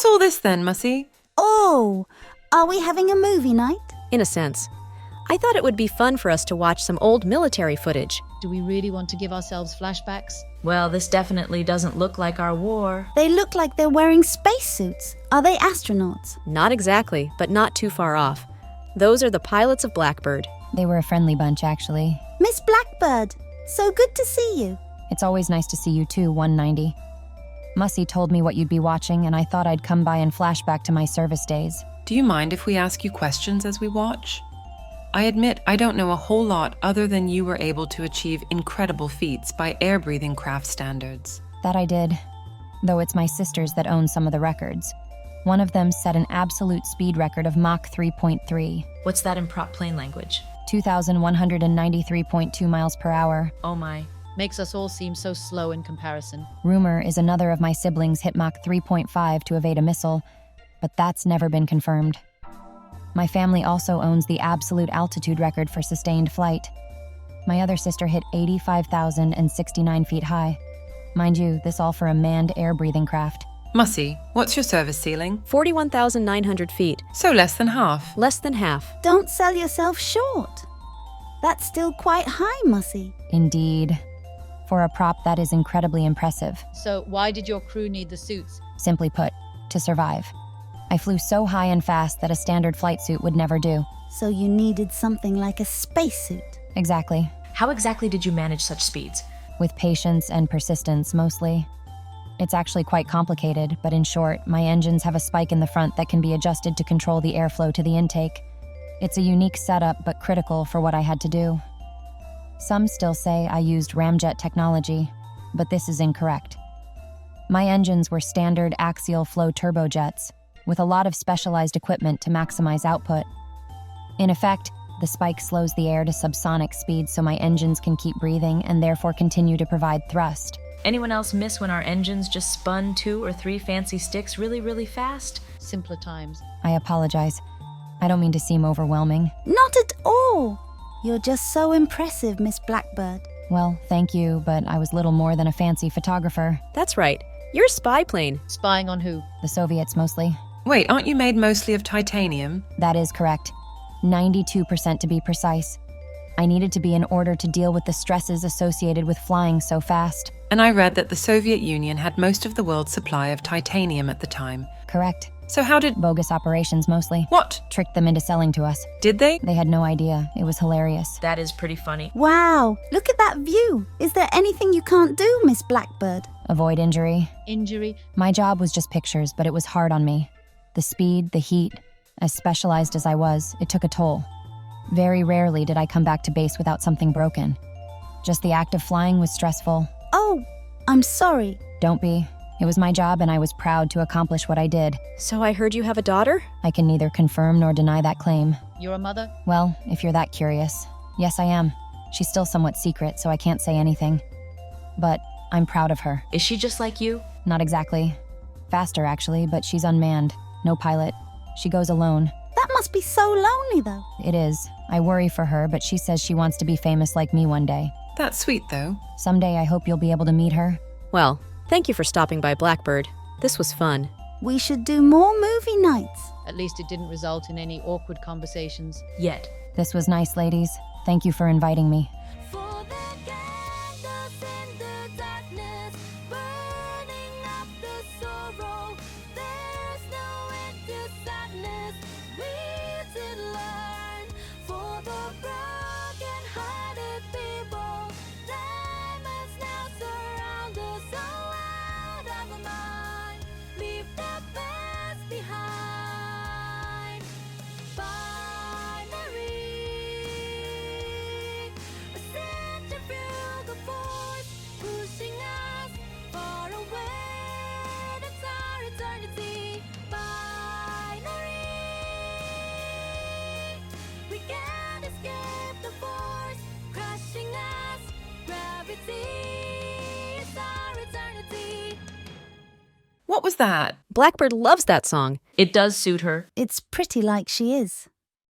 What's all this then, Mussy? Oh, are we having a movie night? In a sense. I thought it would be fun for us to watch some old military footage. Do we really want to give ourselves flashbacks? Well, this definitely doesn't look like our war. They look like they're wearing spacesuits. Are they astronauts? Not exactly, but not too far off. Those are the pilots of Blackbird. They were a friendly bunch, actually. Miss Blackbird, so good to see you. It's always nice to see you too, 190. Mussy told me what you'd be watching, and I thought I'd come by and flash back to my service days. Do you mind if we ask you questions as we watch? I admit I don't know a whole lot other than you were able to achieve incredible feats by air-breathing craft standards. That I did, though it's my sisters that own some of the records. One of them set an absolute speed record of Mach 3.3. What's that in prop plane language? 2,193.2 miles per hour. Oh my. Makes us all seem so slow in comparison. Rumor is another of my siblings hit Mach 3.5 to evade a missile, but that's never been confirmed. My family also owns the absolute altitude record for sustained flight. My other sister hit 85,069 feet high. Mind you, this all for a manned air-breathing craft. Mussy, what's your service ceiling? 41,900 feet. So less than half. Less than half. Don't sell yourself short. That's still quite high, Mussy. Indeed. For a prop, that is incredibly impressive. So why did your crew need the suits? Simply put, to survive. I flew so high and fast that a standard flight suit would never do. So you needed something like a spacesuit. Exactly. How exactly did you manage such speeds? With patience and persistence, mostly. It's actually quite complicated, but in short, my engines have a spike in the front that can be adjusted to control the airflow to the intake. It's a unique setup, but critical for what I had to do. Some still say I used ramjet technology, but this is incorrect. My engines were standard axial flow turbojets, with a lot of specialized equipment to maximize output. In effect, the spike slows the air to subsonic speed so my engines can keep breathing and therefore continue to provide thrust. Anyone else miss when our engines just spun 2 or 3 fancy sticks really fast? Simpler times. I apologize. I don't mean to seem overwhelming. Not at all. You're just so impressive, Miss Blackbird. Well, thank you, but I was little more than a fancy photographer. That's right. You're a spy plane. Spying on who? The Soviets mostly. Wait, aren't you made mostly of titanium? That is correct. 92% to be precise. I needed to be in order to deal with the stresses associated with flying so fast. And I read that the Soviet Union had most of the world's supply of titanium at the time. Correct. So how did... Bogus operations mostly. What? Tricked them into selling to us. Did they? They had no idea. It was hilarious. That is pretty funny. Wow, look at that view. Is there anything you can't do, Miss Blackbird? Avoid injury. Injury? My job was just pictures, but it was hard on me. The speed, the heat, as specialized as I was, it took a toll. Very rarely did I come back to base without something broken. Just the act of flying was stressful. Oh, I'm sorry. Don't be. It was my job and I was proud to accomplish what I did. So I heard you have a daughter? I can neither confirm nor deny that claim. You're a mother? Well, if you're that curious, yes I am. She's still somewhat secret, so I can't say anything. But I'm proud of her. Is she just like you? Not exactly. Faster, actually, but she's unmanned. No pilot. She goes alone. That must be so lonely, though. It is. I worry for her, but she says she wants to be famous like me one day. That's sweet, though. Someday I hope you'll be able to meet her. Well, thank you for stopping by, Blackbird. This was fun. We should do more movie nights. At least it didn't result in any awkward conversations. Yet. This was nice, ladies. Thank you for inviting me. For the candles in the darkness, burning up the sorrow. There's no end to sadness. We did learn for the broken-hearted people. Diamonds now surround us, so out of our mind. Leave the past behind. Binary. A centrifugal force pushing us far away. That's our eternity. Binary. We can't escape the force crushing us. Gravity is our eternity. What was that? Blackbird loves that song. It does suit her. It's pretty like she is.